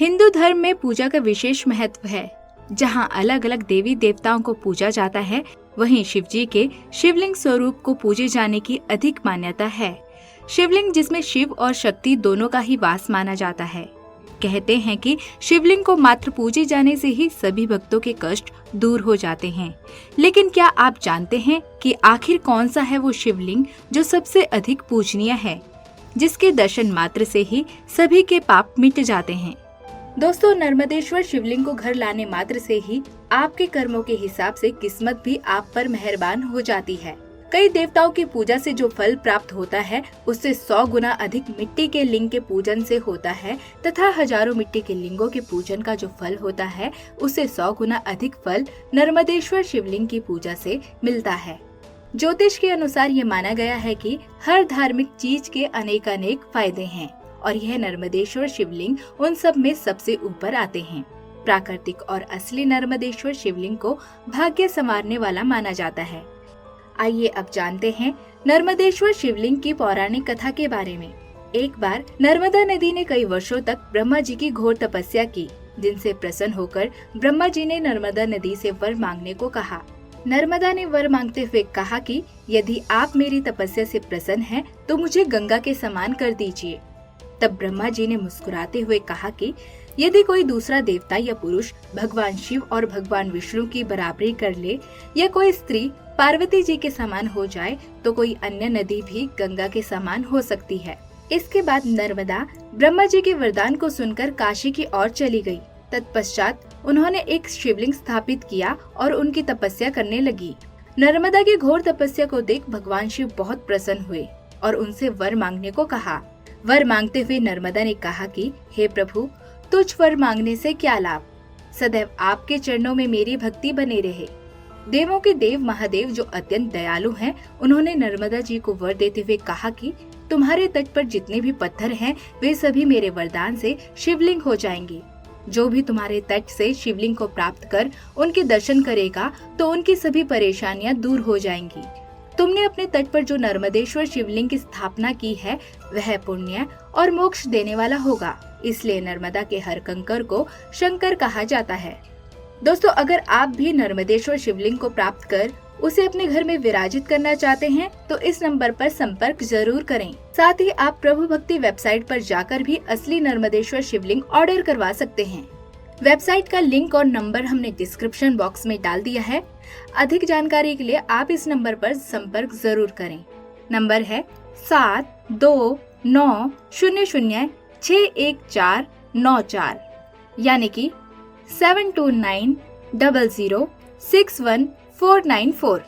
हिंदू धर्म में पूजा का विशेष महत्व है। जहां अलग अलग देवी देवताओं को पूजा जाता है, वहीं शिव जी के शिवलिंग स्वरूप को पूजे जाने की अधिक मान्यता है। शिवलिंग जिसमें शिव और शक्ति दोनों का ही वास माना जाता है। कहते हैं कि शिवलिंग को मात्र पूजे जाने से ही सभी भक्तों के कष्ट दूर हो जाते हैं। लेकिन क्या आप जानते हैं कि आखिर कौन सा है वो शिवलिंग जो सबसे अधिक पूजनीय है, जिसके दर्शन मात्र से ही सभी के पाप मिट जाते हैं? दोस्तों, नर्मदेश्वर शिवलिंग को घर लाने मात्र से ही आपके कर्मों के हिसाब से किस्मत भी आप पर मेहरबान हो जाती है। कई देवताओं की पूजा से जो फल प्राप्त होता है, उससे 100 गुना अधिक मिट्टी के लिंग के पूजन से होता है तथा हजारों मिट्टी के लिंगों के पूजन का जो फल होता है, उससे 100 गुना अधिक फल नर्मदेश्वर शिवलिंग की पूजा से मिलता है। ज्योतिष के अनुसार ये माना गया है कि हर धार्मिक चीज के अनेक फायदे हैं और यह नर्मदेश्वर शिवलिंग उन सब में सबसे ऊपर आते हैं। प्राकृतिक और असली नर्मदेश्वर शिवलिंग को भाग्य संवारने वाला माना जाता है। आइए अब जानते हैं नर्मदेश्वर शिवलिंग की पौराणिक कथा के बारे में। एक बार नर्मदा नदी ने कई वर्षों तक ब्रह्मा जी की घोर तपस्या की, जिनसे प्रसन्न होकर ब्रह्मा जी ने नर्मदा नदी से वर मांगने को कहा। नर्मदा ने वर मांगते हुए कहा कि यदि आप मेरी तपस्या से प्रसन्न हैं, तो मुझे गंगा के समान कर दीजिए। तब ब्रह्मा जी ने मुस्कुराते हुए कहा कि यदि कोई दूसरा देवता या पुरुष भगवान शिव और भगवान विष्णु की बराबरी कर ले या कोई स्त्री पार्वती जी के समान हो जाए, तो कोई अन्य नदी भी गंगा के समान हो सकती है। इसके बाद नर्मदा ब्रह्मा जी के वरदान को सुनकर काशी की ओर चली गई। तत्पश्चात उन्होंने एक शिवलिंग स्थापित किया और उनकी तपस्या करने लगी। नर्मदा की घोर तपस्या को देख भगवान शिव बहुत प्रसन्न हुए और उनसे वर मांगने को कहा। वर मांगते हुए नर्मदा ने कहा कि हे प्रभु, तुझ वर मांगने से क्या लाभ, सदैव आपके चरणों में मेरी भक्ति बने रहे। देवों के देव महादेव जो अत्यंत दयालु हैं, उन्होंने नर्मदा जी को वर देते हुए कहा कि तुम्हारे तट पर जितने भी पत्थर हैं, वे सभी मेरे वरदान से शिवलिंग हो जाएंगे। जो भी तुम्हारे तट से शिवलिंग को प्राप्त कर उनके दर्शन करेगा, तो उनकी सभी परेशानियां दूर हो जाएंगी। तुमने अपने तट पर जो नर्मदेश्वर शिवलिंग की स्थापना की है, वह पुण्य और मोक्ष देने वाला होगा। इसलिए नर्मदा के हर कंकर को शंकर कहा जाता है। दोस्तों, अगर आप भी नर्मदेश्वर शिवलिंग को प्राप्त कर उसे अपने घर में विराजित करना चाहते हैं, तो इस नंबर पर संपर्क जरूर करें। साथ ही आप प्रभु भक्ति वेबसाइट पर जाकर भी असली नर्मदेश्वर शिवलिंग ऑर्डर करवा सकते हैं। वेबसाइट का लिंक और नंबर हमने डिस्क्रिप्शन बॉक्स में डाल दिया है। अधिक जानकारी के लिए आप इस नंबर पर संपर्क जरूर करें। नंबर है 7290061494, यानी कि 7290061494।